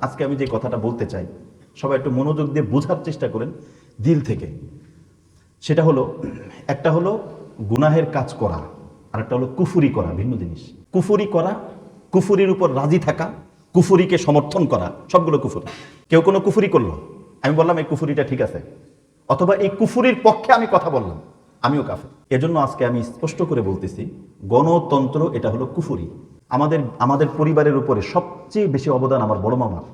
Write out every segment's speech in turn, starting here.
আজকে আমি যে কথাটা বলতে চাই সবাই একটু মনোযোগ দিয়ে বোঝার চেষ্টা করেন দিল থেকে। সেটা হলো, একটা হলো গুনাহের কাজ করা, আর একটা হলো কুফুরি করা, ভিন্ন জিনিস। কুফুরি করা, কুফুরির উপর রাজি থাকা, কুফুরিকে সমর্থন করা, সবগুলো কুফুরি। কেউ কোনো কুফুরি করলো, আমি বললাম এই কুফুরিটা ঠিক আছে, অথবা এই কুফুরির পক্ষে আমি কথা বললাম, আমিও কাফের। এজন্য আজকে আমি স্পষ্ট করে বলতেছি, গণতন্ত্র এটা হলো কুফুরি। আমাদের পরিবারের উপরে সবচেয়ে বেশি অবদান আমার বড় মামার।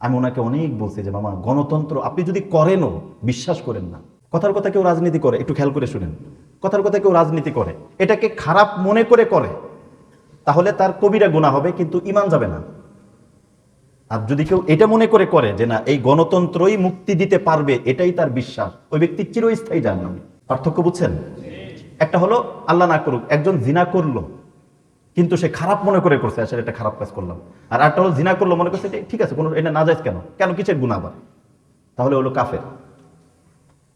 আমি ওনাকে অনেক বলছি যে মামা, গণতন্ত্র আপনি যদি করেনও, বিশ্বাস করেন না। কথার কথা কেউ রাজনীতি করে, একটু খেয়াল করে শুনেন, কথার কথা কেউ রাজনীতি করে, এটাকে খারাপ মনে করে করে, তাহলে তার কবিরা গুনাহ হবে, কিন্তু ঈমান যাবে না। আর যদি কেউ এটা মনে করে করে যে না, এই গণতন্ত্রই মুক্তি দিতে পারবে, এটাই তার বিশ্বাস, ওই ব্যক্তি চিরস্থায়ী জাহান্নামী। পার্থক্য বুঝছেন? একটা হলো আল্লাহ না করুক একজন জিনা করলো, কিন্তু সে খারাপ মনে করে করছে, আসলে এটা খারাপ কাজ করলাম। আর একটা হলো জিনা করলো, মনে করছে ঠিক আছে, কোনো এটা নাজায়েজ কেন কেন কিসের গুনাহ আবার, তাহলে হলো কাফের।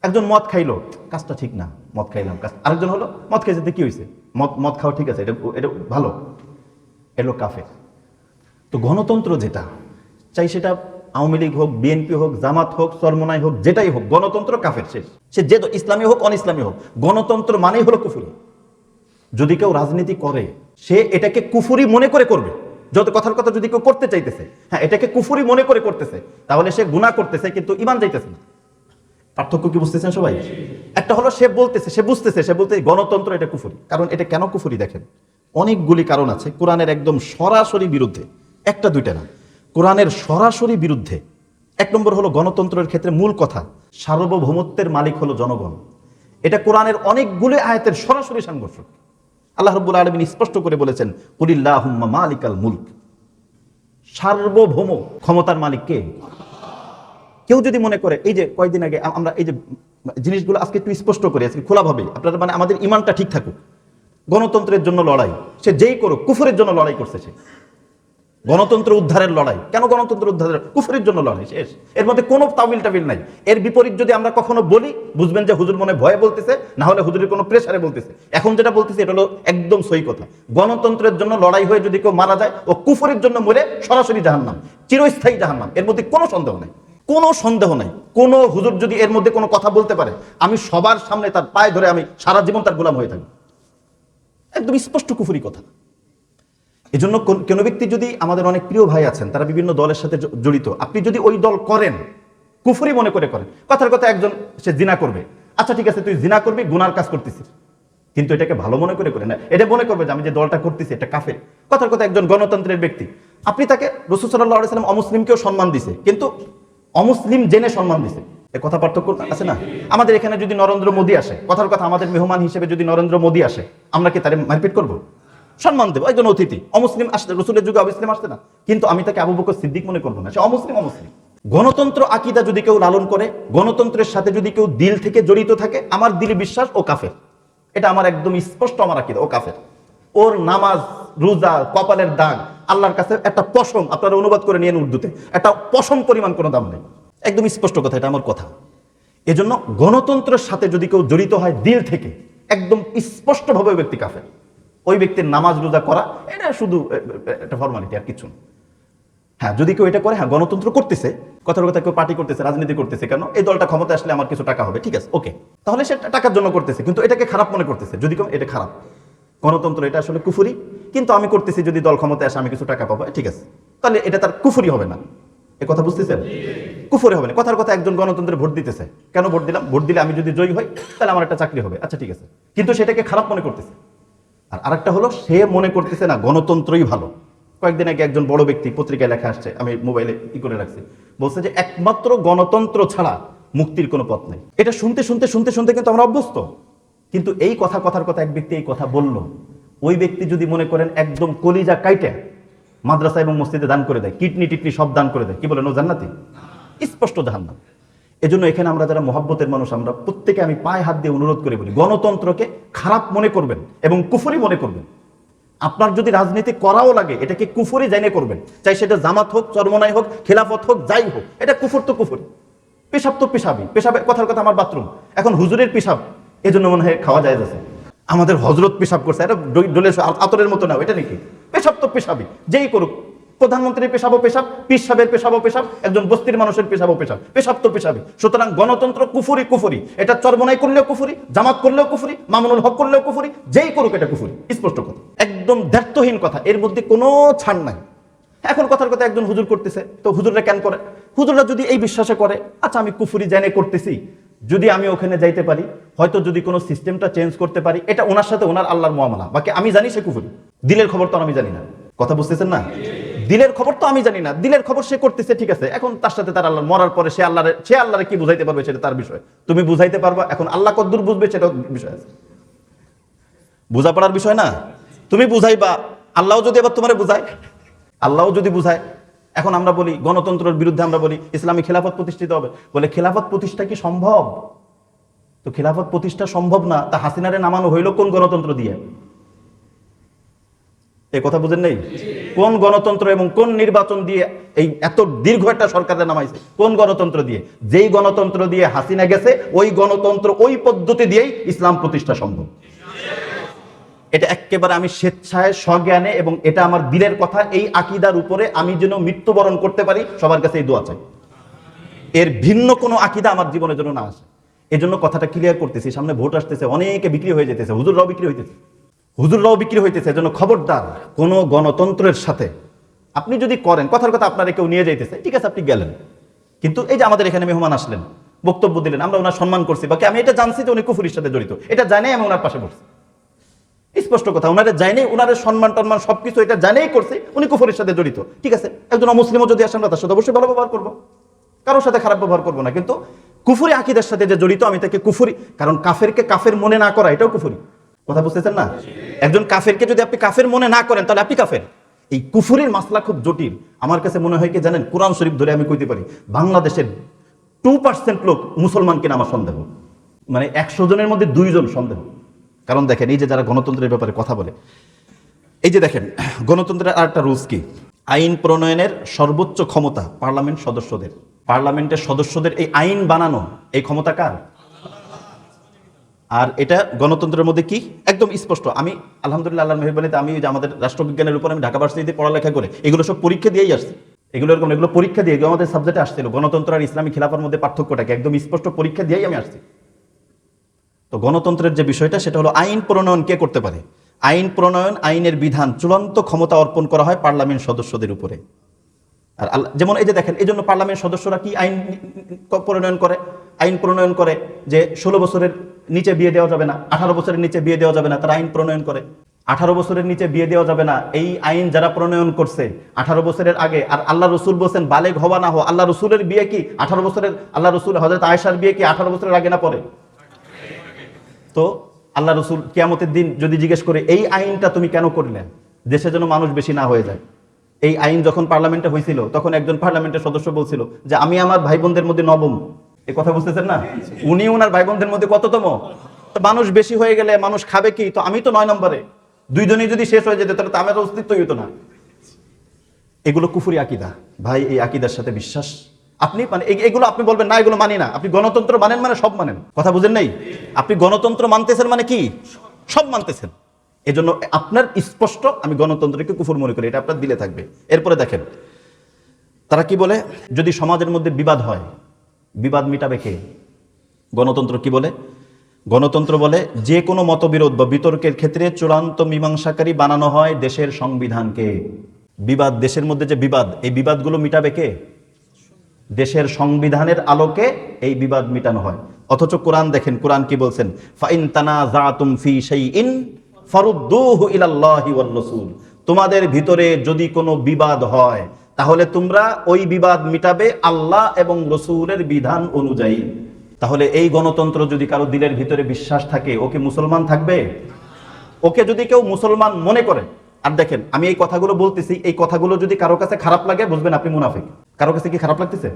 একজন মদ খাইলো, কাজটা ঠিক না, মদ খাইলাম কাজ। আরেকজন হলো মদ খাইছে, কি হয়েছে, মদ খাওয়া ঠিক আছে, এটা ভালো, এলো কাফের। তো গণতন্ত্র যেটা চাই, সেটা আওয়ামী লীগ হোক, বিএনপি হোক, জামাত হোক, চরমনাই হোক, যেটাই হোক, গণতন্ত্র কাফের শেষ। সে যে ইসলামী হোক অন ইসলামী হোক, গণতন্ত্র মানেই হলো কুফুরি। যদি কেউ রাজনীতি করে, সে এটাকে কুফুরি মনে করে করবে। যত কথার কথা যদি কেউ করতে চাইতেছে, হ্যাঁ এটাকে কুফুরি মনে করে করতেছে, তাহলে সে গুনাহ করতেছে, কিন্তু ঈমান যাইতেছে না। পার্থক্য কি বুঝতেছেন সবাই? একটা হলো সে বলতেছে, সে বুঝতেছে, সে বলতে গণতন্ত্র এটা কুফুরি। কারণ এটা কেন কুফুরি দেখেন, অনেকগুলি কারণ আছে। কোরআনের একদম সরাসরি বিরুদ্ধে, একটা দুইটা না, কোরআনের সরাসরি বিরুদ্ধে। এক নম্বর হলো গণতন্ত্রের ক্ষেত্রে মূল কথা, সার্বভৌমত্বের মালিক হলো জনগণ। এটা কোরআনের অনেকগুলি আয়াতের সরাসরি সাংঘর্ষিক। আল্লাহ রাব্বুল আলামিন স্পষ্ট করে বলেছেন, কুলিল্লাহুম্মা মালিকাল মুলক, সার্বভৌম ক্ষমতার মালিক কে? কেউ যদি মনে করে, এই যে কয়েকদিন আগে আমরা এই যে জিনিসগুলো আজকে একটু স্পষ্ট করে আজকে খোলাভাবে, আপনারা মানে আমাদের ঈমানটা ঠিক থাকুক। গণতন্ত্রের জন্য লড়াই, সে যেই করুক, কুফরের জন্য লড়াই করছে সে। গণতন্ত্র উদ্ধারের লড়াই, কেন গণতন্ত্র উদ্ধারের? কুফরের জন্য লড়াই, শেষ। এর মধ্যে কোনো তাবিল টাবিল নাই। এর বিপরীত যদি আমরা কখনো বলি, বুঝবেন যে হুজুর মনে ভয়ে বলতেছে, না হলে হুজুরের কোনো প্রেসারে বলতেছে। এখন যেটা বলতেছে এটা হলো একদম সহি কথা। গণতন্ত্রের জন্য লড়াই হয়ে যদি কেউ মারা যায়, ও কুফরের জন্য মরে সরাসরি জাহান্নাম, চিরস্থায়ী জাহান্নাম, এর মধ্যে কোনো সন্দেহ নাই, কোনো সন্দেহ নাই। কোন হুজুর যদি এর মধ্যে কোনো কথা বলতে পারে, আমি সবার সামনে তার পায়ে ধরে আমি সারা জীবন তার গোলাম হয়ে থাকি। একদম স্পষ্ট কুফরি কথা। এজন্য কোনো ব্যক্তি যদি, আমাদের অনেক প্রিয় ভাই আছেন, তারা বিভিন্ন দলের সাথে জড়িত, আপনি যদি ওই দল করেন, কুফরি মনে করে করেন, কথার কথা একজন সে জিনা করবে, আচ্ছা ঠিক আছে তুই জিনা করবি, গুনার কাজ করতেছিস, কিন্তু এটাকে ভালো মনে করে করে না, এটা মনে করবে যে আমি যে দলটা করতেছি এটা কাফের। কথার কথা একজন গণতন্ত্রের ব্যক্তি, আপনি তাকে, রাসূল সাল্লাল্লাহু আলাইহি ওয়াসাল্লাম অমুসলিমকেও সম্মান দিছে, কিন্তু অমুসলিম জেনে সম্মান দিছে, এ কথা পার্থক্য আছে না? আমাদের এখানে যদি নরেন্দ্র মোদী আসে, কথার কথা আমাদের মেহমান হিসেবে যদি নরেন্দ্র মোদী আসে, আমরা কি তারে মারপিট করবো? সম্মান দেবো। একজন অতিথি, অমুসলিম আসতে, রসুলের যুগে অমুসলিম আসতে না, কিন্তু আমি তাকে আবু বকর সিদ্দিক মনে করবো না, সে অমুসলিম। গণতন্ত্র আকীদা যদি কেউ লালন করে, গণতন্ত্রের সাথে যদি কেউ দিল থেকে জড়িত থাকে, আমার দিলে বিশ্বাস ও কাফের। এটা আমার একদম স্পষ্ট, আমার আকীদা, ও কাফের। ওর নামাজ, রোজা, কপালের দাগ আল্লাহর কাছে একটা পশম, আপনারা অনুবাদ করে নিয়েন উর্দুতে, একটা পশম পরিমাণ কোনো দাম নেই। একদম স্পষ্ট কথা, এটা আমার কথা। এজন্য গণতন্ত্রের সাথে যদি কেউ জড়িত হয় দিল থেকে, একদম স্পষ্টভাবে ওই ব্যক্তি কাফের। ওই ব্যক্তির নামাজ রোজা করা এটা শুধু একটা ফর্মালিটি, আর কিছু না। হ্যাঁ, যদি কেউ এটা করে, হ্যাঁ গণতন্ত্র করতেছে, কথার কথা কেউ পার্টি করতেছে, রাজনীতি করতেছে, কেন এই দলটা ক্ষমতা আসলে আমার কিছু টাকা হবে, ঠিক আছে, ওকে, তাহলে সে টাকার জন্য করতেছে, কিন্তু এটাকে খারাপ মনে করতেছে, যদি কেউ এটা খারাপ, গণতন্ত্র এটা আসলে কুফুরি, কিন্তু আমি করতেছি যদি দল ক্ষমতা আসে আমি কিছু টাকা পাবো, ঠিক আছে, তাহলে এটা তার কুফুরি হবে না। এ কথা বুঝতেছেন? কুফুরি হবে না। কথার কথা একজন গণতন্ত্রে ভোট দিতেছে, কেন ভোট দিলাম, ভোট দিলে আমি যদি জয়ী হই তাহলে আমার একটা চাকরি হবে, আচ্ছা ঠিক আছে, কিন্তু সেটাকে খারাপ মনে করতেছে। আর আরেকটা হলো সে মনে করতেছে না গণতন্ত্রই ভালো। কয়েকদিন আগে একজন বড় ব্যক্তি, পত্রিকায় লেখা আসছে, আমি মোবাইলে করে রাখছি, বলছে যে একমাত্র গণতন্ত্র ছাড়া মুক্তির কোনো পথ নেই। এটা শুনতে শুনতে শুনতে শুনতে কিন্তু আমরা অভ্যস্ত। কিন্তু এই কথার কথা এক ব্যক্তি এই কথা বলল, ওই ব্যক্তি যদি মনে করেন একদম কলিজা কাইটে মাদ্রাসা এবং মসজিদে দান করে দেয়, কিডনি টিটনি সব দান করে দেয়, কি বলেন ও জান্নাতি? স্পষ্ট জাহান্নাম। এজন্য এখানে আমরা যারা মহব্বতের মানুষ, আমরা প্রত্যেকে, আমি পায়ে হাত দিয়ে অনুরোধ করে বলি, গণতন্ত্রকে খারাপ মনে করবেন এবং কুফরি মনে করবেন। আপনার যদি রাজনীতি করাও লাগে, এটাকে কুফরি জানিয়ে করবেন, চাই সেটা জামাত হোক, চরমনাই হোক, খেলাফত হোক, যাই হোক, এটা কুফর তো কুফরি। পেশাব তো পেশাবই, পেশাবের কথার কথা আমার বাথরুম, এখন হুজুরের পেশাব, এজন্য মনে হয় খাওয়া যায় যাচ্ছে। আমাদের হজরত পেশাব করছে, এটা ডলে আতরের মতো না, এটা নাকি পেশাব তো পেশাবই, যেই করুক প্রধানমন্ত্রীর পেশাবো পেশাব, পীর সাহেবের পেশাবো পেশাব, একজন বস্তির মানুষের পেশাবো পেশাব, পেশাব তো পেশাবে। সুতরাং গণতন্ত্র কুফরি কুফরি, এটা চরমনাই করলেও কুফরি, জামাত করলেও কুফরি, মামুনুল হক করলেও কুফরি, যেই করুক এটা কুফরি। স্পষ্ট কথা, একদম দ্ব্যর্থহীন কথা, এর মধ্যে কোনো ছাড় নাই। এখন কথার কথা একজন হুজুর করতেছে, তো হুজুররা কেন করে? হুজুররা যদি এই বিশ্বাসে করে, আচ্ছা আমি কুফরি জেনে করতেছি, যদি আমি ওখানে যাইতে পারি, হয়তো যদি কোনো সিস্টেমটা চেঞ্জ করতে পারি, এটা ওনার সাথে ওনার আল্লাহর মুআমালা, বাকি আমি জানি সে কুফরি। দিলের খবর তো আমি জানি না, কথা বুঝতেছেন না? দিলের খবর তো আমি জানি না, দিলের খবর সে করতেছে, ঠিক আছে। এখন তার সাথে তার আল্লাহ, মরার পরে সে আল্লাহরে কি বুঝাইতে পারবে সেটা তার বিষয়, তুমি বুঝাইতে পারবা। এখন আল্লাহ কদ্দুর বুঝবে সেটা বিষয় আছে, বোঝাপড়ার বিষয় না। তুমি বুঝাইবা, আল্লাহও যদি আবার তোমারে বুঝায়, আল্লাহও যদি বুঝায়। এখন আমরা বলি গণতন্ত্রের বিরুদ্ধে, আমরা বলি ইসলামী খেলাফত প্রতিষ্ঠিত হবে, বলে খেলাফত প্রতিষ্ঠা কি সম্ভব? তো খেলাফত প্রতিষ্ঠা সম্ভব না, তা হাসিনারে নামানো হইল কোন গণতন্ত্র দিয়ে? এই কথা বুঝেন নাই? কোন গণতন্ত্র এবং কোন নির্বাচন দিয়ে এই এত দীর্ঘ একটা সরকারে নামাইছে? কোন গণতন্ত্র দিয়ে? যেই গণতন্ত্র দিয়ে হাসিনা গেছে, ওই গণতন্ত্র, ওই পদ্ধতি দিয়েই ইসলাম প্রতিষ্ঠা সম্ভব। এটা একেবারে আমি স্বেচ্ছায়, স্বজ্ঞানে, এবং এটা আমার দিলের কথা, এই আকীদার উপরে আমি যেন মৃত্যুবরণ করতে পারি, সবার কাছে এই দোয়া চাই। এর ভিন্ন কোনো আকীদা আমার জীবনের জন্য না আসে। এই জন্য কথাটা ক্লিয়ার করতেছি, সামনে ভোট আসতেছে, অনেকে বিক্রি হয়ে যেতেছে, হুজুররাও বিক্রি হইতেছে, এজন্য খবরদার কোন গণতন্ত্রের সাথে আপনি যদি করেন, কথার কথা আপনারা কেউ নিয়ে যাইতেছে, ঠিক আছে আপনি গেলেন, কিন্তু এই যে আমাদের এখানে মেহমান আসলেন, বক্তব্য দিলেন, আমরা ওনার সম্মান করছি, বাকি আমি এটা জানছি যে উনি কুফরির সাথে জড়িত, এটা জানাই আমি ওনার পাশে বসছি। স্পষ্ট কথা, ওনারা জানেই, ওনার সম্মান টম্মান সবকিছু এটা জানেই করছে উনি কুফরির সাথে জড়িত, ঠিক আছে। একজন অমুসলিমও যদি আসে, আমরা তার সাথে অবশ্যই ভালো ব্যবহার করবো, কারোর সাথে খারাপ ব্যবহার করবো না, কিন্তু কুফরি আকীদার সাথে যে জড়িত আমি তাকে কুফরি, কারণ কাফেরকে কাফের মনে না করা এটাও কুফরি। কথা বুঝতেছেন না? একজন কাফেরকে যদি আপনি কাফের মনে না করেন, তাহলে আপনি কাফের। এই কুফরির মাসলা খুব জটিল। আমার কাছে মনে হয় কি জানেন, কোরআন শরীফ ধরে আমি কইতে পারি, বাংলাদেশের 2% লোক মুসলমান কিনা আমার সন্দেহ, মানে 100 জনের মধ্যে 2 জন সন্দেহ। কারণ দেখেন, এই যে যারা গণতন্ত্রের ব্যাপারে কথা বলে, এই যে দেখেন গণতন্ত্রের আরেকটা রুলস কি, আইন প্রণয়নের সর্বোচ্চ ক্ষমতা পার্লামেন্ট সদস্যদের। পার্লামেন্টের সদস্যদের এই আইন বানানো, এই ক্ষমতা কার? আর এটা গণতন্ত্রের মধ্যে কি একদম স্পষ্ট। আমি আলহামদুলিল্লাহ, আল্লাহর মেহেরবানিতে, আমি যে আমাদের রাষ্ট্রবিজ্ঞানের উপর আমি ঢাকা ভার্সিটিতে পড়ালেখা করে এগুলো সব পরীক্ষা দিয়েই আসছি, এগুলো পরীক্ষা দিয়ে আমাদের সাবজেক্টে আসছিল, গণতন্ত্র আর ইসলামী খিলাফার মধ্যে পার্থক্যটাকে একদম স্পষ্ট পরীক্ষা দিয়েই আমি আসছি। তো গণতন্ত্রের যে বিষয়টা, সেটা হলো আইন প্রণয়ন কে করতে পারে? আইন প্রণয়ন, আইনের বিধান, চূড়ান্ত ক্ষমতা অর্পণ করা হয় পার্লামেন্ট সদস্যদের উপরে। আর যেমন এই যে দেখেন, এই জন্য পার্লামেন্ট সদস্যরা কি আইন প্রণয়ন করে? আইন প্রণয়ন করে যে 16 বছরের নিচে বিয়ে দেওয়া যাবে না, 18 বছরের নিচে বিয়ে দেওয়া যাবে না, তারা আইন প্রণয়ন করে। 18 বছরের নিচে বিয়ে দেওয়া যাবে না, এই আইন যারা প্রণয়ন করছে 18 বছরের আগে। আর আল্লাহ রসুল বলছেন বালেগ হওয়া না হওয়া, আল্লাহ রসুলের বিয়ে কি 18 বছরের, আল্লাহ রসুল হযরত আয়েশার বিয়ে কি 18 বছরের আগে না পরে? তো আল্লাহ রসুল কিয়ামতের দিন যদি জিজ্ঞেস করে, এই আইনটা তুমি কেন করলেন? দেশে যেন মানুষ বেশি না হয়ে যায়। এই আইন যখন পার্লামেন্টে হয়েছিল, তখন একজন পার্লামেন্টের সদস্য বলছিল যে আমি আমার ভাই বোনদের মধ্যে নবম। এই কথা বুঝতেছেন না? উনি ওনার ভাই বোনদের মধ্যে কততম? মানুষ বেশি হয়ে গেলে মানুষ খাবে কি? তো আমি তো 9 নম্বরে, 2 জনই যদি শেষ হয়ে যেত তাহলে তো আমার অস্তিত্বই হতো না। এগুলো কুফরি আকীদা ভাই, এই আকীদার সাথে বিশ্বাস আপনি মানে এগুলো আপনি বলবেন না এগুলো মানি না। আপনি গণতন্ত্র মানেন মানে সব মানেন, কথা বুঝেন নাই? আপনি গণতন্ত্র মানতেছেন মানে কি? সব মানতেছেন। এজন্য আপনার স্পষ্ট আমি গণতন্ত্রকে কুফর মনে করি, এটা আপনার দিলে থাকবে। এরপরে দেখেন তারা কি বলে, যদি সমাজের মধ্যে বিবাদ হয়, বিবাদ মিটাবে কে? গণতন্ত্র কি বলে? গণতন্ত্র বলে যে কোনো মতবিরোধ বা বিতর্কের ক্ষেত্রে চূড়ান্ত মীমাংসাকারী বানানো হয় দেশের সংবিধানকে। বিবাদ, দেশের মধ্যে যে বিবাদ, এই বিবাদগুলো মিটাবে কে? দেশের সংবিধানের আলোকে এই বিবাদ মিটানো হয়। অথচ কোরআন দেখেন, কোরআন কি বলছেন? ফাইন তানাযাতুম ফি শাইইন ফারুদ্দুহু ইলাল্লাহি ওয়ার রাসূল। তোমাদের ভিতরে যদি কোনো বিবাদ হয়, তাহলে তোমরা ওই বিবাদ মিটাবে আল্লাহ এবং রাসূলের বিধান অনুযায়ী। তাহলে এই গণতন্ত্র যদি কারো দিলের ভিতরে বিশ্বাস থাকে, ওকে মুসলমান থাকবে? ওকে যদি কেউ মুসলমান মনে করে, আর দেখেন আমি এই কথাগুলো বলতেছি, এই কথাগুলো যদি কারো কাছে খারাপ লাগে বুঝবেন আপনি মুনাফিক। কারো কাছে কি খারাপ লাগতেছে?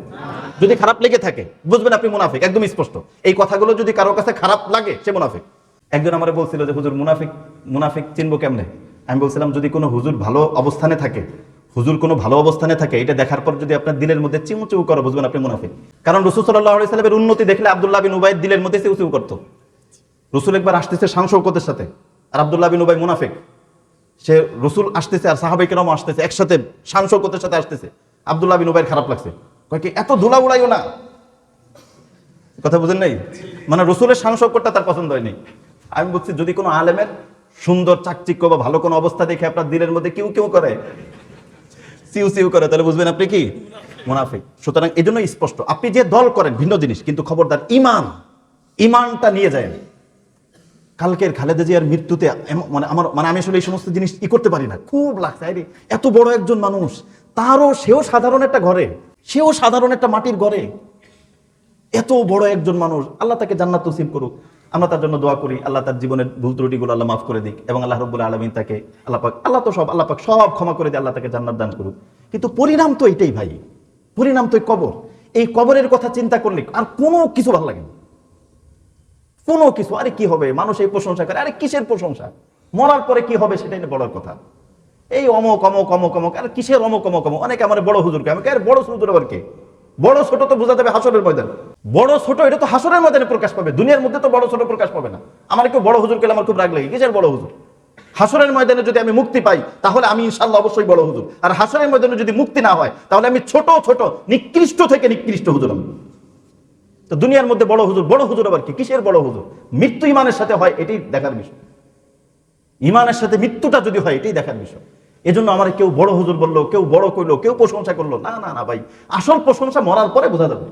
যদি খারাপ লেগে থাকে বুঝবেন আপনি মুনাফিক, একদম স্পষ্ট। এই কথাগুলো যদি কারো কাছে খারাপ লাগে সে মুনাফিক। একজন আমারে বলছিল যে হুজুর মুনাফিক চিনবো কেমনে? আমি বলছিলাম যদি কোনো হুজুর ভালো অবস্থানে থাকে, এটা দেখার পর যদি আপনার দিলের মধ্যে চিমুচিউ করে বুঝবেন আপনি মুনাফিক। কারণ রাসূল সাল্লাল্লাহু আলাইহি সাল্লামের উন্নতি দেখলে আব্দুল্লাহ বিন উবাই দিলের মধ্যে চিমুচিউ করতো। রাসূল একবার আসতেছে শান শওকতের সাথে, আর আব্দুল্লাহ বিন উবাই মুনাফিক, সে রসুল আসতেছে আর সাহাবায়ে কেরাম আসতেছে, একসাথে শান শওকতের সাথে আসতেছে। আব্দুল্লাহ বিন উবাইর খারাপ লাগছে, কয় কি এত ধুলা উড়াইও না। কথা বুঝেন নাই? মানে রসুলের শান শওকতটা তার পছন্দ হয়নি। আমি বলছি যদি কোনো আলেমের সুন্দর চাকচিক্য বা ভালো কোনো অবস্থা দেখে আপনার দিলের মধ্যে কেউ কেউ করে, সিউ সিউ করে, তাহলে বুঝবেন আপনি কি মুনাফিক। সুতরাং এই জন্য স্পষ্ট, আপনি যে দল করেন ভিন্ন জিনিস, কিন্তু খবরদার ইমানটা নিয়ে যায়। কালকের খালেদা জিয়ার মৃত্যুতে আমি আসলে এই সমস্ত জিনিস করতে পারি না, খুব লাগছে। আরে এত বড় একজন মানুষ, সেও সাধারণ একটা ঘরে, সেও সাধারণ একটা মাটির ঘরে, এত বড় একজন মানুষ, আল্লাহ তাকে জান্নাত নসিব করুক। আমরা তার জন্য দোয়া করি, আল্লাহ তার জীবনের ভুল ত্রুটিগুলো আল্লাহ মাফ করে দিক, এবং আল্লাহ রাব্বুল আলামিন তাকে আল্লাহ পাক সব ক্ষমা করে দিয়ে আল্লাহ তাকে জান্নাত দান করুক। কিন্তু পরিণাম তো এটাই ভাই, পরিণাম তো কবর। এই কবরের কথা চিন্তা করলে আর কোনো কিছু ভালো লাগে না, কোনো কিছু। আরে কি হবে, মানুষ এই প্রশংসা করে, আরে কিসের প্রশংসা? মরার পরে কি হবে সেটাই না বড় কথা। এই অমক অমক অমক অমক, আর কিসের অমক অমক অমক। অনেকে আমার বড় হুজুরকে, আমি আর বড় হুজুর আবার কে? বড় ছোট তো বোঝা যাবে হাসরের ময়দান। বড় ছোট এটা তো হাসরের ময়দানে প্রকাশ পাবে, দুনিয়ার মধ্যে তো বড় ছোট প্রকাশ পাবে না। আমার কেউ বড় হুজুর পেলে আমার খুব রাগ লাগে, কিসের বড় হুজুর? হাসরের ময়দানে যদি আমি মুক্তি পাই তাহলে আমি ইনশাআল্লাহ অবশ্যই বড় হুজুর। আর হাসরের ময়দানে যদি মুক্তি না হয় তাহলে আমি ছোট ছোট নিকৃষ্ট থেকে নিকৃষ্ট হুজুর। আমি তো দুনিয়ার মধ্যে বড় হুজুর আবার কি? কিসের বড় হুজুর? মৃত্যু ইমানের সাথে হয়, এটাই দেখার বিষয়। ইমানের সাথে মৃত্যুটা যদি হয়, এটাই দেখার বিষয়। এজন্য আমার কেউ বড় হুজুর বললো, কেউ বড় কইলো, কেউ প্রশংসা করলো, না না না ভাই, আসল প্রশংসা মরার পরে বোঝা যাবে।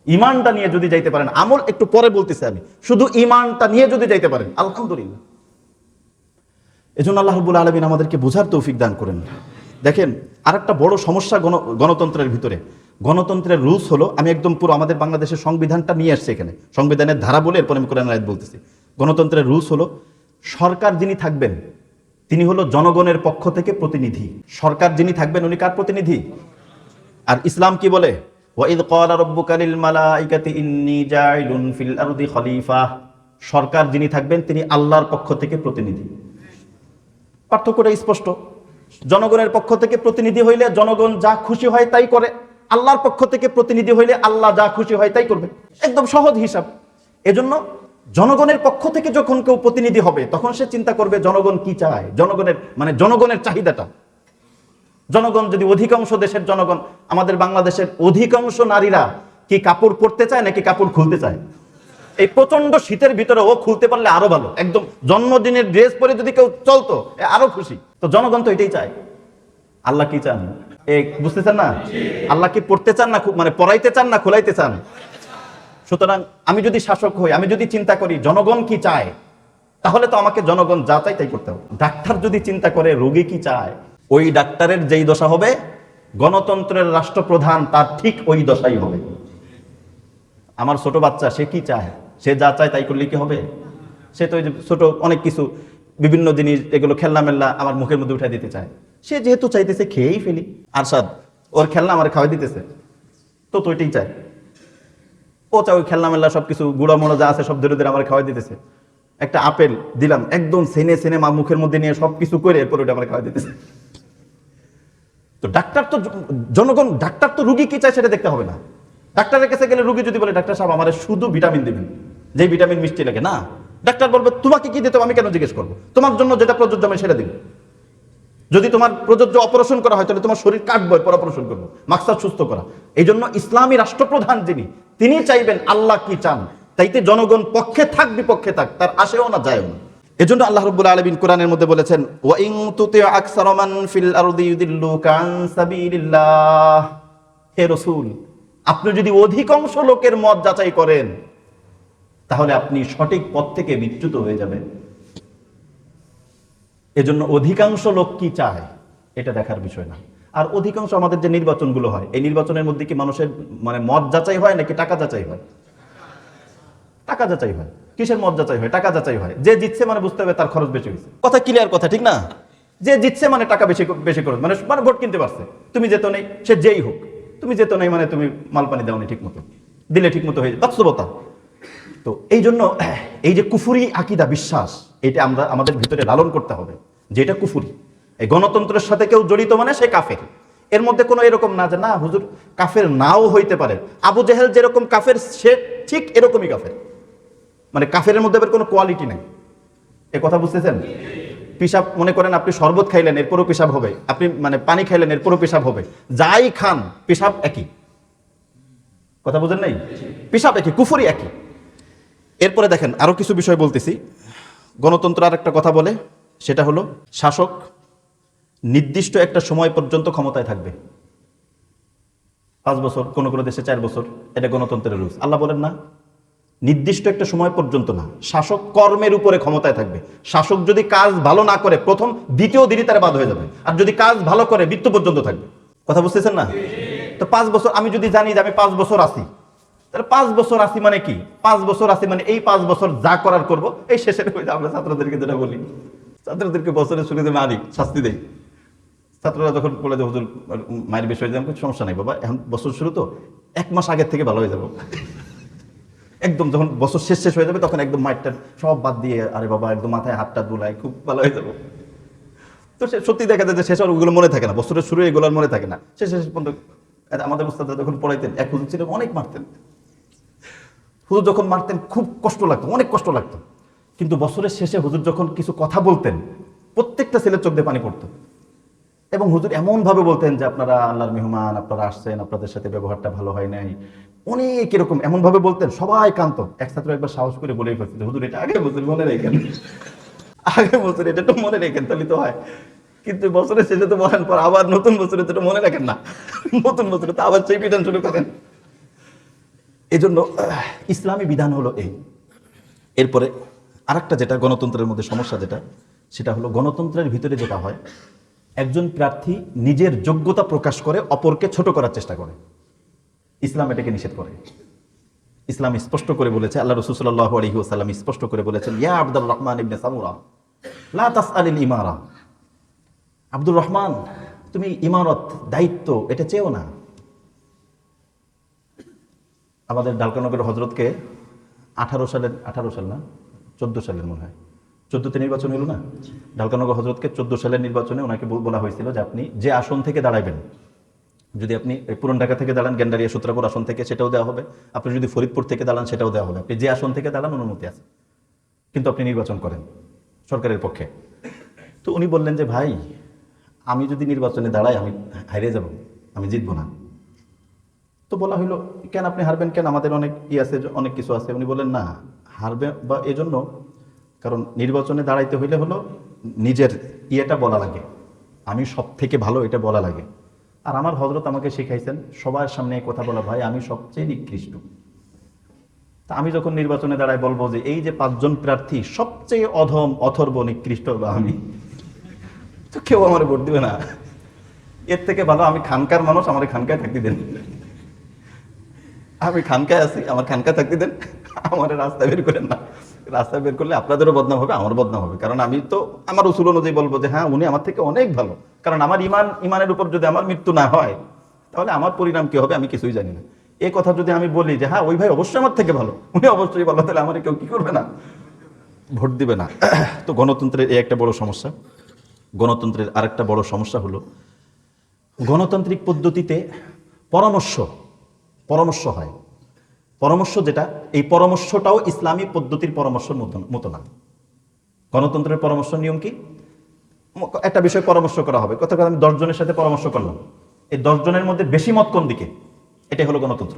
ইমানটা নিয়ে যদি যাইতে পারেন, আমল একটু পরে বলতেছি আমি, শুধু ইমানটা নিয়ে যদি যাইতে পারেন আলহামদুলিল্লাহ। এজন্য আল্লাহ রাব্বুল আলামিন আমাদেরকে বোঝার তৌফিক দান করেন। দেখেন, আরেকটা বড় সমস্যা গণতন্ত্রের ভিতরে, গণতন্ত্রের রুলস হলো, আমি একদম পুরো আমাদের বাংলাদেশের সংবিধানটা নিয়ে আসছি এখানে, সংবিধানের ধারা বলে এরপর আমি কোরআন আয়াত বলতেছি। গণতন্ত্রের রুলস হলো, সরকার যিনি থাকবেন তিনি হলো জনগণের পক্ষ থেকে প্রতিনিধি। সরকার যিনি থাকবেন উনি কার প্রতিনিধি? আর ইসলাম কি বলে? ওয়াইদ ক্বালা রাব্বুকা লিল মালাইকাতি ইন্নী জাইলুন ফিল আরদি খলিফা। সরকার যিনি থাকবেন তিনি আল্লাহর পক্ষ থেকে প্রতিনিধি। পার্থক্যটা স্পষ্ট। জনগণের পক্ষ থেকে প্রতিনিধি হইলে জনগণ যা খুশি হয় তাই করে, আল্লাহর পক্ষ থেকে প্রতিনিধি হইলে আল্লাহ যা খুশি হয় তাই করবে। একদম সহজ হিসাব। এজন্য জনগণের পক্ষ থেকে যখন কেউ প্রতিনিধি হবে তখন সে চিন্তা করবে জনগণ কি চায়, জনগণের চাহিদাটা। জনগণ যদি অধিকাংশ দেশের জনগণ, আমাদের বাংলাদেশের অধিকাংশ নারীরা কি কাপড় পরতে চায় নাকি কাপড় খুলতে চায়? এই প্রচন্ড শীতের ভিতরে ও খুলতে পারলে আরো ভালো, একদম জন্মদিনের ড্রেস পরে যদি কেউ চলতো আরো খুশি। তো জনগণ তো এটাই চায়। আল্লাহ কি চান? বুঝতেছেন না? আল্লাহ কি পড়তে চান না, পড়াইতে চান না খোলাইতে চান? সুতরাং আমি যদি শাসক হই, আমি যদি চিন্তা করি জনগণ কি চায়, তাহলে তো আমাকে জনগণ যা চাই তাই করতে হবে। ডাক্তার যদি চিন্তা করে রোগী কি চায়, ওই ডাক্তারের যেই দশা হবে গণতন্ত্রের রাষ্ট্রপ্রধান তার ঠিক ওই দশাই হবে। আমার ছোট বাচ্চা সে কি চায়, সে যা চায় তাই করলে কি হবে? সে তো ওই যে ছোট অনেক কিছু বিভিন্ন জিনিস এগুলো খেলনা মেলনা আমার মুখের মধ্যে উঠাই দিতে চায়। সে যেহেতু চাইতেছে খেয়েই ফেলি, আরশাদ ওর খেলনা আমার খাওয়াই দিতেছে, তো ওইটাই চায়। ও চায় ওই খেলনা মেলনা সবকিছু গুঁড়া মোড়া যা আছে সব ধরে ধরে আমার খাওয়াই দিতেছে। একটা আপেল দিলাম একদম সেনে মা মুখের মধ্যে নিয়ে সবকিছু করে এরপর ওইটা আমার খাওয়াই দিতেছে। তো ডাক্তার তো রুগী কি চায় সেটা দেখতে হবে না। ডাক্তারের কাছে গেলে রুগী যদি বলে ডাক্তার সাহেব আমার শুধু ভিটামিন দিবেন, যে ভিটামিন মিষ্টি লাগে না, ডাক্তার বলবে তোমাকে কি দিতে আমি কেন জিজ্ঞেস করবো, তোমার জন্য যেটা প্রযোজ্য আমি সেটা দিব। যদি তোমার প্রযোজ্য অপারেশন করা হয় তাহলে তোমার শরীর কাটবো, এরপর অপারেশন করবো, মাকসাদ সুস্থ করা। এই জন্য ইসলামী রাষ্ট্রপ্রধান তিনি চাইবেন আল্লাহ কি চান, তাইতে জনগণ পক্ষে থাক বিপক্ষে থাক, তার আসেও না যায়ও না। এজন্য আল্লাহ রাব্বুল আলামিন কোরআনের মধ্যে বলেছেন, ওয়া ইন তুতি আকসারা মান ফিল আরদি ইউদিল্লুকা আন সাবিলিল্লাহ। হে রাসূল, আপনি যদি অধিকাংশ লোকের মত যাচাই করেন তাহলে আপনি সঠিক পথ থেকে বিচ্যুত হয়ে যাবেন। এজন্য অধিকাংশ লোক কি চায় এটা দেখার বিষয় না। আর অধিকাংশ আমাদের যে নির্বাচনগুলো হয়, এই নির্বাচনের মধ্যে কি মানুষের মত যাচাই হয় নাকি টাকা যাচাই হয়? টাকা যাচাই হয়। কিসের মত যাচাই হয়? টাকা যাচাই হয়। যে জিতছে বুঝতে হবে তার খরচ বেশি হয়েছে। কথা ক্লিয়ার কথা, ঠিক না? যে জিতছে টাকা বেশি খরচ, ভোট কিনতে পারছে। তুমি যেত নেই, সে যেই হোক, তুমি যেত নেই তুমি মাল পানি দাও নি ঠিক মতো, দিলে ঠিক মতো হয়ে যায়, বাস্তবতা। তো এই জন্য এই যে কুফুরি আকীদা বিশ্বাস, এটা আমরা আমাদের ভিতরে লালন করতে হবে, যে এটা কুফুরি। এই গণতন্ত্রের সাথে কেউ জড়িত সে কাফের। এর মধ্যে কোনো এরকম না যে না হুজুর কাফের নাও হইতে পারে। আবু জেহেল যেরকম কাফের সে ঠিক এরকমই কাফের। কাফের মধ্যে কোনো কোয়ালিটি নাই। এ কথা বুঝতেছেন? পেশাব মনে করেন আপনি শরবত খাইলেন এরপরও পেশাব হবে, আপনি মানে পানি খাইলেন এরপরও পেশাব হবে, যাই খান পেশাব একই। কথা বুঝেন নাই? পেশাব একই, কুফরি একই। এরপরে দেখেন আরো কিছু বিষয় বলতেছি। গণতন্ত্র আর একটা কথা বলে, সেটা হলো শাসক নির্দিষ্ট একটা সময় পর্যন্ত ক্ষমতায় থাকবে। 5 বছর, কোন কোন দেশে 4 বছর, এটা গণতন্ত্রের রুলস। আল্লাহ বলেন না, নির্দিষ্ট একটা সময় পর্যন্ত না, শাসক কর্মের উপরে ক্ষমতায় থাকবে। শাসক যদি কাজ ভালো না করে প্রথম দ্বিতীয় দিনই তারা বাদ হয়ে যাবে, আর যদি কাজ ভালো করে মৃত্যু পর্যন্ত থাকবে। কথা বুঝতেছেন না? তো 5 বছর আমি যদি জানি যে আমি 5 বছর আছি, তাহলে 5 বছর আছি মানে কি? 5 বছর আছি মানে এই 5 বছর যা করার করব, এই শেষের হয়ে আমরা ছাত্রদেরকে যেটা বলি, ছাত্রদেরকে বছরের শুরুতে মারি, শাস্তি দেই। ছাত্ররা যখন বলে যে হুজুর মায়ের বিষয় যে কোনো সমস্যা নাই বাবা, এখন বছর শুরু তো 1 মাস আগের থেকে ভালো হয়ে যাবো। একদম যখন বছর শেষ হয়ে যাবে তখন একদম মাইটটা সব বাদ দিয়ে আরে বাবা একদম মাথায় হাতটা দুলাই খুব ভালো হয়ে যাবো। তো সে সত্যি দেখা যায় যে শেষ আর ওগুলো মনে থাকে না, বছরের শুরু এগুলো আর মনে থাকে না। শেষ পর্যন্ত আমাদের উস্তাদ যখন পড়াইতেন, এক হুজুর ছিলেন অনেক মারতেন। হুজুর যখন মারতেন খুব কষ্ট লাগতো, অনেক কষ্ট লাগতো, কিন্তু বছরের শেষে হুজুর যখন কিছু কথা বলতেন প্রত্যেকটা ছেলের চোখ দিয়ে পানি পড়তো। এবং হুজুর এমনভাবে বলতেন যে আপনারা আল্লাহর মেহমান, আপনারা আসছেন, আপনাদের সাথে ব্যবহারটা ভালো হয় নাই, অনেক এরকম এমনভাবে বলতেন, সবাই কান্ত। এক ছাত্র একবার সাহস করে বলেই ফেলছিল, হুজুর এটা আগে বছর মনে রেখেন, আগে বছর এটা তো মনে রেখেন, তাহলে তো হয়। কিন্তু বছরের শেষে তো বলেন পর আবার নতুন বছরে তো মনে রাখেন না, নতুন বছরে তো আবার সেই পিটান শুরু করেন। এই জন্য ইসলামী বিধান হলো এই। এরপরে আরেকটা যেটা গণতন্ত্রের মধ্যে সমস্যা যেটা, সেটা হলো গণতন্ত্রের ভিতরে যেটা হয়, একজন প্রার্থী নিজের যোগ্যতা প্রকাশ করে অপরকে ছোট করার চেষ্টা করে। ইসলাম এটাকে নিষেধ করে। ইসলাম স্পষ্ট করে বলেছে, আল্লাহ রাসূল সাল্লাল্লাহু আলাইহি ওয়াসাল্লাম স্পষ্ট করে বলেছেন, ইয়া আব্দুর রহমান ইবনে সামুরা লা তাসআলিল ইমারা। আব্দুর রহমান, তুমি ইমারত, দায়িত্ব এটা চেও না। আমাদের ডালকানগরের হযরতকে 18 সাল না 14 সালের মনে হয় 14তে নির্বাচন হলো না, ঢালকানগর হযরতকে 14 সালের নির্বাচনে ওনাকে বলা হয়েছিল যে আপনি যে আসন থেকে দাঁড়াবেন, যদি আপনি পুরান ঢাকা থেকে দাঁড়ান, গেন্ডারিয়া সূত্রাপুর আসন থেকে, সেটাও দেওয়া হবে। আপনি যদি ফরিদপুর থেকে দাঁড়ান, সেটাও দেওয়া হবে। আপনি যে আসন থেকে দাঁড়ান অনুমতি আছে, কিন্তু আপনি নির্বাচন করেন সরকারের পক্ষে। তো উনি বললেন যে ভাই, আমি যদি নির্বাচনে দাঁড়াই আমি হারিয়ে যাব, আমি জিতবো না। তো বলা হইলো কেন আপনি হারবেন কেন, আমাদের অনেক আছে, অনেক কিছু আছে। উনি বললেন না, হারবে বা এজন্য, কারণ নির্বাচনে দাঁড়াইতে হইলে হলো নিজের ইয়েটা বলা লাগে, আমি সব থেকে ভালো এটা বলা লাগে। আর আমার হযরত আমাকে শিখাইছেন সবার সামনে কথা বলা, ভাই আমি সবচেয়ে নিকৃষ্ট। তা আমি যখন নির্বাচনে দাঁড়াই বলবো যে এই যে 5 জন প্রার্থী সবচেয়ে অধম অথর্ব নিকৃষ্ট বা আমি, তো কেউ আমার ভোট দিবে না। এর থেকে ভালো আমি খানকার মানুষ, আমার খানকায় থাকতে দেন, আমি খানকায় আছি, আমার খানকায় থাকতে দেন, আমার রাস্তায় বের করেন না। রাস্তায় বের করলে আপনাদেরও বদনাম হবে, আমার বদনাম হবে, কারণ আমি তো আমার উসুল অনুযায়ী বলবো যে হ্যাঁ উনি আমার থেকে অনেক ভালো। কারণ আমার ইমানের উপর যদি আমার মৃত্যু না হয়, তাহলে আমার পরিণাম কি হবে আমি কিছুই জানি না। এই কথা যদি আমি বলি যে হ্যাঁ ওই ভাই অবশ্যই আমার থেকে ভালো, উনি অবশ্যই ভালো, তাহলে আমার কেউ কি করবে না, ভোট দিবে না। তো গণতন্ত্রের এই একটা বড় সমস্যা। গণতন্ত্রের আরেকটা বড় সমস্যা হলো গণতান্ত্রিক পদ্ধতিতে পরামর্শ হয়। পরামর্শ যেটা, এই পরামর্শটাও ইসলামী পদ্ধতির পরামর্শের মতো না। গণতন্ত্রের পরামর্শ নিয়ম কি? একটা বিষয় পরামর্শ করা হবে, কথা আমি 10 জনের সাথে পরামর্শ করলাম, এই 10 জনের মধ্যে বেশি মত কোন দিকে, এটাই হলো গণতন্ত্র।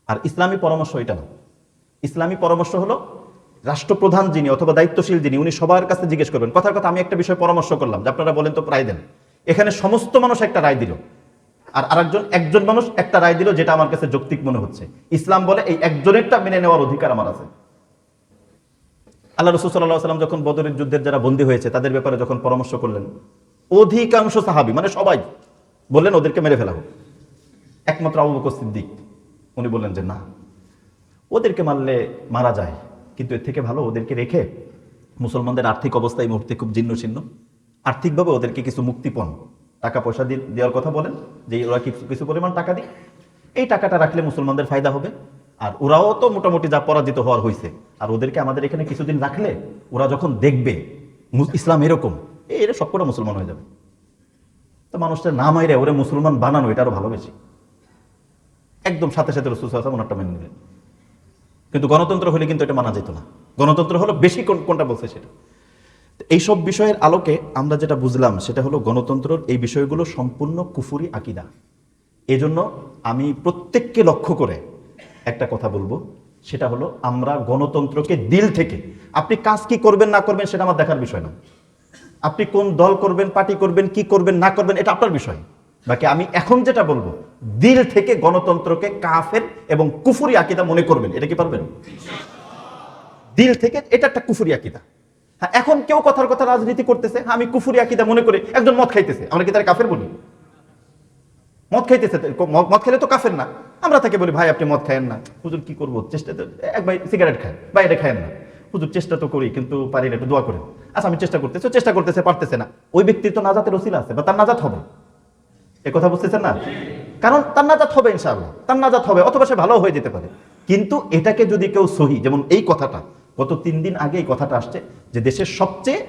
আর ইসলামী পরামর্শ এটা না। ইসলামী পরামর্শ হলো রাষ্ট্রপ্রধান যিনি অথবা দায়িত্বশীল যিনি, উনি সবার কাছে জিজ্ঞেস করবেন। কথার কথা আমি একটা বিষয় পরামর্শ করলাম যে আপনারা বলেন তো রায় দেন, এখানে সমস্ত মানুষ একটা রায় দিল, আর একজন মানুষ একটা রায় দিল যেটা আমার কাছে যৌক্তিক মনে হচ্ছে। ইসলাম বলে এই একজনেরটা মেনে নেওয়ার অধিকার আমার আছে। আল্লাহ রাসূল সাল্লাল্লাহু আলাইহি ওয়াসাল্লাম যখন বদরের যুদ্ধের যারা বন্দী হয়েছে তাদের ব্যাপারে যখন পরামর্শ করলেন, অধিকাংশ সাহাবী মানে সবাই বললেন ওদেরকে মেরে ফেলা হোক। একমাত্র আবু বকর সিদ্দিক উনি বললেন যে না, ওদেরকে মারলে মারা যায়, কিন্তু এর থেকে ভালো ওদেরকে রেখে, মুসলমানদের আর্থিক অবস্থা এই মুহূর্তে খুব জীর্ণ শীর্ণ, আর্থিকভাবে ওদেরকে কিছু মুক্তিপণ টাকা পয়সা দেওয়ার কথা বলেন, যে ওরা কিছু পরিমাণ টাকা দিই, এই টাকাটা রাখলে মুসলমানদের ফায়দা হবে। আর ওরাও তো মোটামুটি যা পরাজিত হওয়ার হয়েছে, আর ওদেরকে আমাদের এখানে কিছুদিন রাখলে ওরা যখন দেখবে ইসলাম এরকম, এরা সবকটা মুসলমান হয়ে যাবে। তো মানুষটা না মাইরে ওরে মুসলমান বানানো এটা আরো ভালো বেশি। একদম সাথে সাথে রাসূল সাল্লাল্লাহু আলাইহি ওয়াসাল্লাম ওনারটা মেনে নিলেন। কিন্তু গণতন্ত্র হলে কিন্তু এটা মানা যেত না। গণতন্ত্র হলো বেশি কোনটা বলছে সেটা। এইসব বিষয়ের আলোকে আমরা যেটা বুঝলাম সেটা হলো গণতন্ত্রের এই বিষয়গুলো সম্পূর্ণ কুফুরি আকিদা। এজন্য আমি প্রত্যেককে লক্ষ্য করে একটা কথা বলবো, সেটা হলো আমরা গণতন্ত্রকে দিল থেকে, আপনি কাজ কি করবেন না করবেন সেটা আমার দেখার বিষয় না, আপনি কোন দল করবেন, পার্টি করবেন, কি করবেন না করবেন এটা আপনার বিষয়। বাকি আমি এখন যেটা বলবো, দিল থেকে গণতন্ত্রকে কাফের এবং কুফুরি আকিদা মনে করবেন, এটা কি পারবেন? দিল থেকে এটা একটা কুফুরি আকিদা। হ্যাঁ, এখন কেউ কথার কথা রাজনীতি করতেছে, আমি কুফুরি আকিদা মনে করে একজন মদ খাইতেছে, আমরা কি তার কাফের বলি? মদ খাইতেছে, মদ খেলে তো কাফের না, আমরা তাকে বলি ভাই আপনি মদ খায়েন না। হুজুর কি করবো, চেষ্টা তো, এক ভাই সিগারেট খায়, ভাই এটা খায়েন না। হুজুর চেষ্টা তো করি কিন্তু পারি না, একটু দোয়া করেন। আচ্ছা আমি চেষ্টা করতেছে পারতেছে না, ওই ব্যক্তির তো নাজাতের ওসিলা আছে বা তার নাজাত হবে, এ কথা বুঝতেছেন না? কারণ তার নাজাত হবে, ইনশাআল্লাহ তার নাজাত হবে, অথবা সে ভালো হয়ে যেতে পারে। কিন্তু এটাকে যদি কেউ সহি, যেমন এই কথাটা গত 3 দিন আগে এই কথাটা আসছে যে দেশের সবচেয়ে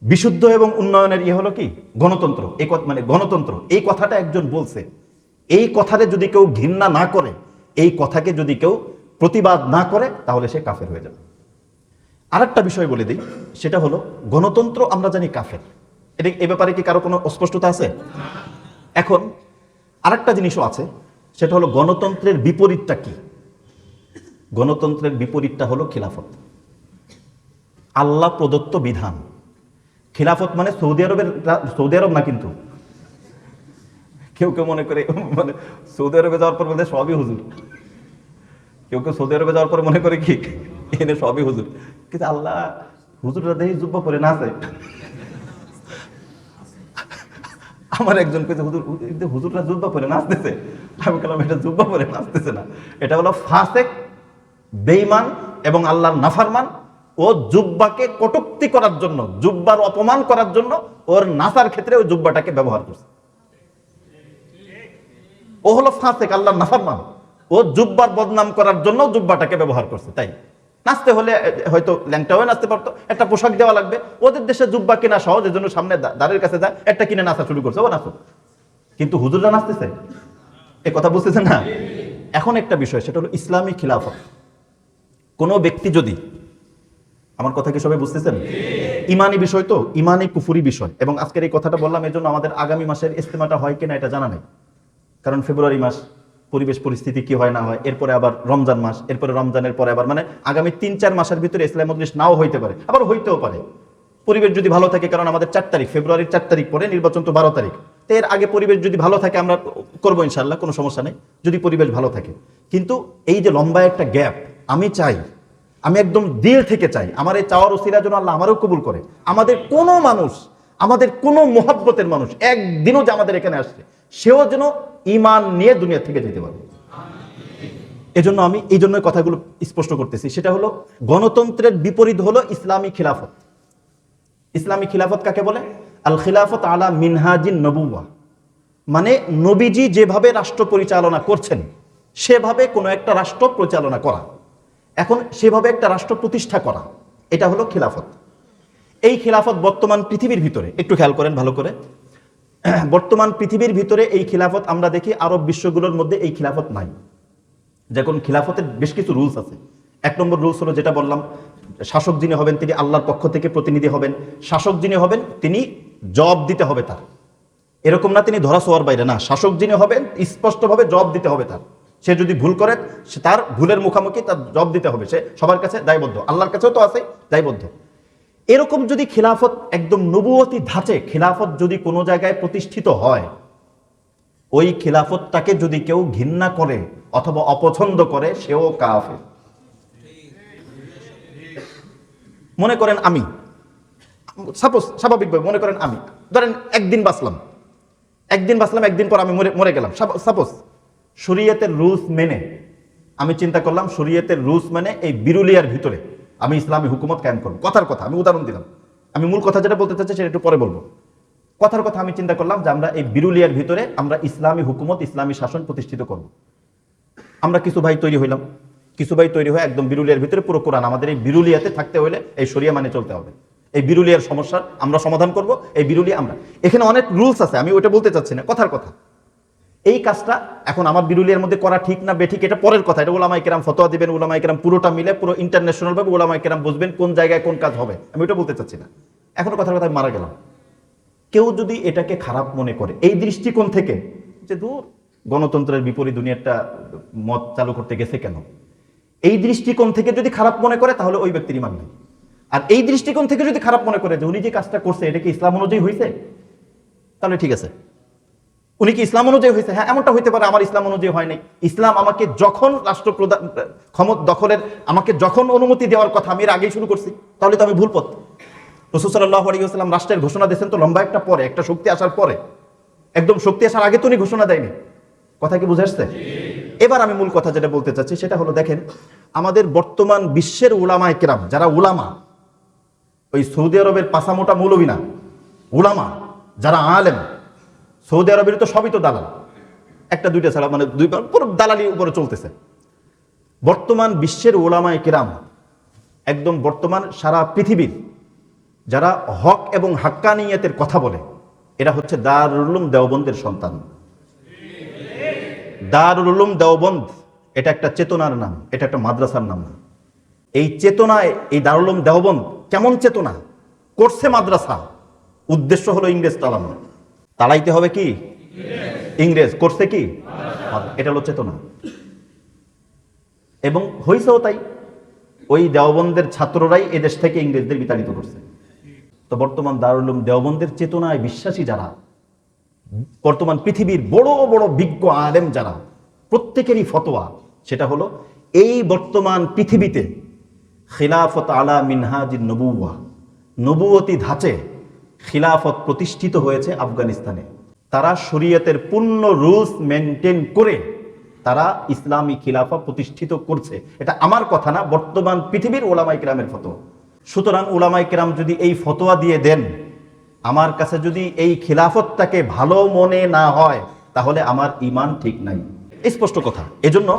বিশুদ্ধ এবং উন্নয়নের হলো কি গণতন্ত্র, এই মানে গণতন্ত্র, এই কথাটা একজন বলছে। এই কথাতে যদি কেউ ঘৃণা না করে, এই কথাকে যদি কেউ প্রতিবাদ না করে, তাহলে সে কাফের হয়ে যাবে। আরেকটা বিষয় বলে দিই, সেটা হলো গণতন্ত্র আমরা জানি কাফের, এটা এ ব্যাপারে কি কারো কোনো অস্পষ্টতা আছে? এখন আরেকটা জিনিসও আছে, সেটা হলো গণতন্ত্রের বিপরীতটা কি? গণতন্ত্রের বিপরীতটা হলো খিলাফত, আল্লাহ প্রদত্ত বিধান। খিলাফত মানে সৌদি আরব না, কিন্তু কেউ কেউ মনে করে মানে সৌদি আরবে যাওয়ার পর বলতে সবই হুজুর, কেউ কেউ সৌদি আরবে যাওয়ার পরে মনে করে কি এনে সবই হুজুর, কিন্তু আল্লাহ হুজুররা দেখি জুব্বা পরে না আছে। আমার একজন কেছে হুজুররা জুব্বা পরে নাচতেছে, আমি বললাম এটা জুব্বা পরে নাচতেছে না, এটা হলো ফাসেক, বেঈমান এবং আল্লাহর নাফরমান। ও জুব্বাকে কটূক্তি করার জন্য, জুব্বার অপমান করার জন্য ওর নাসার ক্ষেত্রে ওই জুব্বাটাকে ব্যবহার করছে। ও হলো ফাসেক, আল্লাহর নাফরমান, ও জুব্বার বদনাম করার জন্য জুব্বাটাকে ব্যবহার করছে। তাই নাচতে হলে হয়তো ল্যাংটা হয়ে নাচতে পারতো, একটা পোশাক দেওয়া লাগবে, ওদের দেশে জুব্বা কিনা সহজ, এর জন্য সামনে দ্বারের কাছে যায় একটা কিনে নাচা শুরু করছে, ও নাচো। কিন্তু হুজুররা নাচতেছে, এ কথা বুঝতেছেন না? এখন একটা বিষয়, সেটা হলো ইসলামী খিলাফত। কোনো ব্যক্তি যদি, আমার কথা কি সবাই বুঝতেছেন? ইমানি বিষয় তো, ইমানি কুফুরি বিষয়, এবং আজকের এই কথাটা বললাম এর জন্য আমাদের আগামী মাসের ইজতেমাটা হয় কিনা এটা জানা নেই, কারণ ফেব্রুয়ারি মাস পরিবেশ পরিস্থিতি কি হয় না হয়, এরপরে আবার রমজান মাস, এরপরে রমজানের পরে আবার মানে আগামী 3-4 মাসের ভিতরে ইসলাম মজলিস নাও হইতে পারে, আবার হইতেও পারে। পরিবেশ যদি ভালো থাকে, কারণ আমাদের 4 তারিখ, ফেব্রুয়ারির 4 তারিখ পরে নির্বাচন তো 12 তারিখ, তো এর আগে পরিবেশ যদি ভালো থাকে আমরা করবো ইনশাল্লাহ, কোনো সমস্যা নেই যদি পরিবেশ ভালো থাকে। কিন্তু এই যে লম্বা একটা গ্যাপ, আমি চাই, আমি একদম দিল থেকে চাই, আমার এই চাওয়ার ওসিলা যেন আল্লাহ আমারও কবুল করে। আমাদের কোনো মানুষ, আমাদের কোনো মোহাব্বতের মানুষ একদিনও যে আমাদের এখানে আসছে, সেও যেন ঈমান নিয়ে দুনিয়া থেকে যেতে পারে। এজন্য আমি এই জন্য কথাগুলো স্পষ্ট করতেছি, সেটা হলো গণতন্ত্রের বিপরীত হলো ইসলামী খিলাফত। ইসলামী খিলাফত কাকে বলে? আল খিলাফত আলা মিনহাজিন নবুওয়া, মানে নবীজি যেভাবে রাষ্ট্র পরিচালনা করছেন সেভাবে কোনো একটা রাষ্ট্র পরিচালনা করা, এখন সেভাবে একটা রাষ্ট্র প্রতিষ্ঠা করা, এটা হলো খিলাফত। এই খিলাফত বর্তমান পৃথিবীর ভিতরে, একটু খেয়াল করেন ভালো করে, বর্তমান পৃথিবীর ভিতরে এই খিলাফত আমরা দেখি আরব বিশ্বগুলোর মধ্যে এই খিলাফত নাই। যখন খিলাফতের বেশ কিছু রুলস আছে। 1 নম্বর রুলস হলো যেটা বললাম, শাসক যিনি হবেন তিনি আল্লাহর পক্ষ থেকে প্রতিনিধি হবেন, শাসক যিনি হবেন তিনি জবাব দিতে হবে তার, এরকম না তিনি ধরা ছোঁয়ার বাইরে না, শাসক যিনি হবেন স্পষ্টভাবে জবাব দিতে হবে তার। সে যদি ভুল করে, সে তার ভুলের মুখোমুখি তার জবাব দিতে হবে, সে সবার কাছে দায়বদ্ধ, আল্লাহর কাছেও তো আছে দায়বদ্ধ। এরকম যদি খিলাফত একদম নবুয়তি ধাঁচে খিলাফত যদি কোনো জায়গায় প্রতিষ্ঠিত হয়, ওই খিলাফতটাকে যদি কেউ ঘৃণা করে অথবা অপছন্দ করে, সেও কাফের। মনে করেন আমি, সাপোজ স্বাভাবিকভাবে মনে করেন আমি ধরেন একদিন বাঁচলাম, একদিন পর আমি মরে গেলাম, সাপোজ শরীয়তের রুলস মেনে আমি চিন্তা করলাম, শরীয়তের রুলস মানে এই বিরুলিয়ার ভিতরে আমি ইসলামী হুকুমত কায়েম করব। কথার কথা আমি উদাহরণ দিলাম, আমি মূল কথা যেটা বলতে চাচ্ছি সেটা একটু পরে বলবো। কথার কথা আমি চিন্তা করলাম যে আমরা এই বিরুলিয়ার ভিতরে আমরা ইসলামী হুকুমত, ইসলামী শাসন প্রতিষ্ঠিত করব। আমরা কিছু ভাই তৈরি হইলাম, কিছু ভাই তৈরি হয়ে একদম বিরুলিয়ার ভিতরে পুরো কোরআন, আমাদের এই বিরুলিয়াতে থাকতে হলে এই শরিয়া মানে চলতে হবে, এই বিরুলিয়ার সমস্যার আমরা সমাধান করব, এই বিরুলিয়া আমরা, এখানে অনেক রুলস আছে, আমি ওইটা বলতে চাচ্ছি না, কথার কথা। এই কাজটা এখন আমার বিরুলিয়ার মধ্যে করা ঠিক না বেঠিক এটা পরের কথা, এটা উলামায়ে কেরাম ফতোয়া দিবেন, উলামায়ে কেরাম পুরোটা মিলে পুরো ইন্টারন্যাশনাল ভাবে উলামায়ে কেরাম বুঝবেন কোন জায়গায় কোন কাজ হবে, আমি ওটা বলতে চাচ্ছি না। এখনো কথার কথা মারা গেলাম। কেউ যদি এটাকে খারাপ মনে করে এই দৃষ্টিকোণ থেকে যে দূর গণতন্ত্রের বিপরীত দুনিয়াটা মত চালু করতে গেছে কেন, এই দৃষ্টিকোণ থেকে যদি খারাপ মনে করে তাহলে ওই ব্যক্তির ঈমান নেই। আর এই দৃষ্টিকোণ থেকে যদি খারাপ মনে করে যে উনি যে কাজটা করছে এটা কি ইসলাম অনুযায়ী হয়েছে, তাহলে ঠিক আছে। উনি কি ইসলাম অনুযায়ী হয়েছে? হ্যাঁ, এমনটা হইতে পারে আমার ইসলাম অনুযায়ী হয় নাই। ইসলাম আমাকে যখন রাষ্ট্রপ্রধান ক্ষমতা দখলের আমাকে যখন অনুমতি দেওয়ার কথা আমি এর আগেই শুরু করছি, তাহলে তো আমি ভুল পথ। রাসূল সাল্লাল্লাহু আলাইহি ওয়াসাল্লাম রাষ্ট্রের ঘোষণা দিয়েছেন তো লম্বা একটা পরে, একটা শক্তি আসার পরে, একদম শক্তি আসার আগে তো উনি ঘোষণা দেয়নি। কথা কি বুঝে আসছে? এবার আমি মূল কথা যেটা বলতে চাচ্ছি সেটা হলো, দেখেন আমাদের বর্তমান বিশ্বের উলামায়ে কেরাম যারা উলামা, ওই সৌদি আরবের পাসামোটা মৌলবী না, উলামা যারা আলেম, সৌদি আরবের তো সবই তো দালাল, একটা দুইটা ছাড়া মানে দুই পুরো দালালির উপরে চলতেছে। বর্তমান বিশ্বের উলামায়ে কেরাম একদম বর্তমান সারা পৃথিবীর যারা হক এবং হাক্কানিয়াতের কথা বলে এরা হচ্ছে দারুল উলুম দেওবন্দের সন্তান। দারুল উলুম দেওবন্দ এটা একটা চেতনার নাম, এটা একটা মাদ্রাসার নাম না। এই চেতনায় এই দারুল উলুম দেওবন্দ কেমন চেতনা করছে মাদ্রাসা, উদ্দেশ্য হলো ইংরেজ তাড়ানো, তাড়াইতে হবে কি ইংরেজ, করছে কি এটা হলো চেতনা। এবং হয়েছেও তাই, ওই দেওবন্দের ছাত্ররাই এদেশ থেকে ইংরেজদের বিতাড়িত করছে। তো বর্তমান দারুল উলুম দেওবন্দের চেতনায় বিশ্বাসী যারা, বর্তমান পৃথিবীর বড় বড় বিজ্ঞ আলেম যারা, প্রত্যেকেরই ফতোয়া সেটা হলো এই বর্তমান পৃথিবীতে খিলাফত আলা মিনহাজিন নবুওয়া, নবুয়তি ধাঁচে খিলাফত প্রতিষ্ঠিত হয়েছে আফগানিস্তানে। তারা শরীয়তের পূর্ণ রুলস মেনটেন করে তারা ইসলামী খিলাফা প্রতিষ্ঠিত করছে। এটা আমার কথা না, বর্তমান পৃথিবীর ওলামায়ে কেরামের ফতোয়া। সুতরাং ওলামায়ে কেরাম যদি এই ফতোয়া দিয়ে দেন, আমার কাছে যদি এই খিলাফতটাকে ভালো মনে না হয় তাহলে আমার ঈমান ঠিক নাই, স্পষ্ট কথা। এজন্য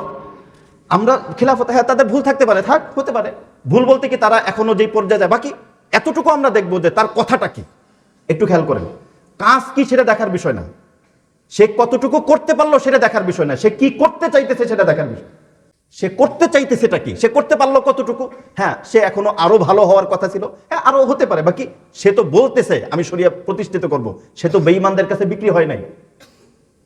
আমরা খিলাফত, হ্যাঁ তাদের ভুল থাকতে পারে, হতে পারে ভুল বলতে কি তারা এখনো যেই পর্যায়ে যায়, বাকি এতটুকু আমরা দেখবো যে তার কথাটা কি, একটু খেয়াল করেন। কাজ কি সেটা দেখার বিষয় না, সে কতটুকু করতে পারলো সেটা দেখার বিষয় না, সে কি করতে চাইতেছে সেটা দেখার বিষয়। সে করতে চাইতে সেটা কি, সে করতে পারলো কতটুকু, হ্যাঁ সে এখনো আরো ভালো হওয়ার কথা ছিল, হ্যাঁ আরো হতে পারে, বাকি সে তো বলতেছে আমি শরিয়া প্রতিষ্ঠিত করব, সে তো বেঈমানদের কাছে বিক্রি হয় নাই,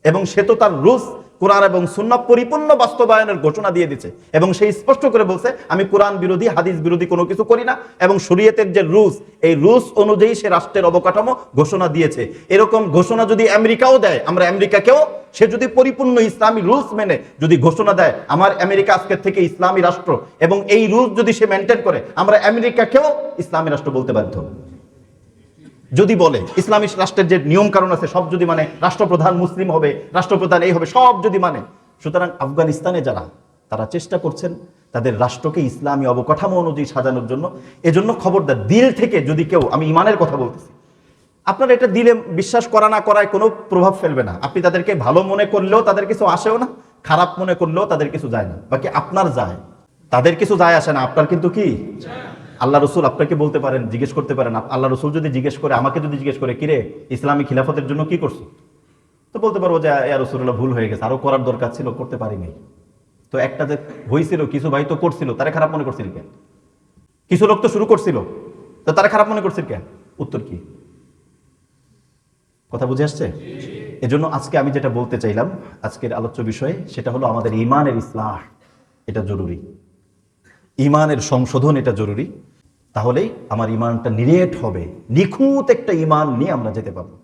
এবং সে তো তার রুলস কোরআন এবং সুন্নাহ পরিপূর্ণ বাস্তবায়নের ঘোষণা দিয়ে দিচ্ছে, এবং সে স্পষ্ট করে বলছে আমি কোরআন বিরোধী হাদিস বিরোধী কোনো কিছু করি না, এবং শরীয়তের যে রুলস এই রুলস অনুযায়ী সে রাষ্ট্রের অবকাঠামো ঘোষণা দিয়েছে। এরকম ঘোষণা যদি আমেরিকাও দেয়, আমরা আমেরিকাকেও সে যদি পরিপূর্ণ ইসলামী রুলস মেনে যদি ঘোষণা দেয় আমার আমেরিকা আজকের থেকে ইসলামী রাষ্ট্র, এবং এই রুলস যদি সে মেনটেন করে আমরা আমেরিকাকেও ইসলামী রাষ্ট্র বলতে বাধ্য। যদি বলে ইসলামী রাষ্ট্রের যে নিয়ম কারণ আছে সব যদি মানে, রাষ্ট্রপ্রধান মুসলিম হবে, রাষ্ট্রপ্রধান এই হবে, সব যদি মানে। সুতরাং আফগানিস্তানে যারা তারা চেষ্টা করছেন তাদের রাষ্ট্রকে ইসলামী অবকাঠামো অনুযায়ী সাজানোর জন্য, এজন্য খবরদার দিল থেকে যদি কেউ, আমি ইমানের কথা বলতেছি, আপনার এটা দিলে বিশ্বাস করা না করায় কোনো প্রভাব ফেলবে না। আপনি তাদেরকে ভালো মনে করলেও তাদের কিছু আসেও না, খারাপ মনে করলেও তাদের কিছু যায় না, বাকি আপনার যায়, তাদের কিছু যায় আসে না, আপনার কিন্তু কি। আল্লাহ রসুল আপনাকে বলতে পারেন, জিজ্ঞেস করতে পারেন, আল্লাহ রসুল যদি জিজ্ঞেস করে, আমাকে যদি জিজ্ঞেস করে কিরে ইসলামী খিলাফতের জন্য কি করছো, তো বলতে পারবো যে ইয়া রাসূলুল্লাহ ভুল হয়ে গেছে, আরো করার দরকার ছিল, করতে পারিনি। তো একটা যে হয়েছিল, কিছু ভাই তো করছিল, তারা খারাপ মনে করছিল কেন? কিছু লোক তো শুরু করছিল, তো তারা খারাপ মনে করছিল কেন? উত্তর কি? কথা বুঝে আসছে? এজন্য আজকে আমি যেটা বলতে চাইলাম আজকের আলোচ্য বিষয়ে সেটা হলো আমাদের ঈমানের ইসলাহ, এটা জরুরি, ঈমানের সংশোধন এটা জরুরি। তাহলেই আমার ঈমানটা নিরেট হবে, নিখুঁত একটা ঈমান নিয়ে আমরা যেতে পারবো।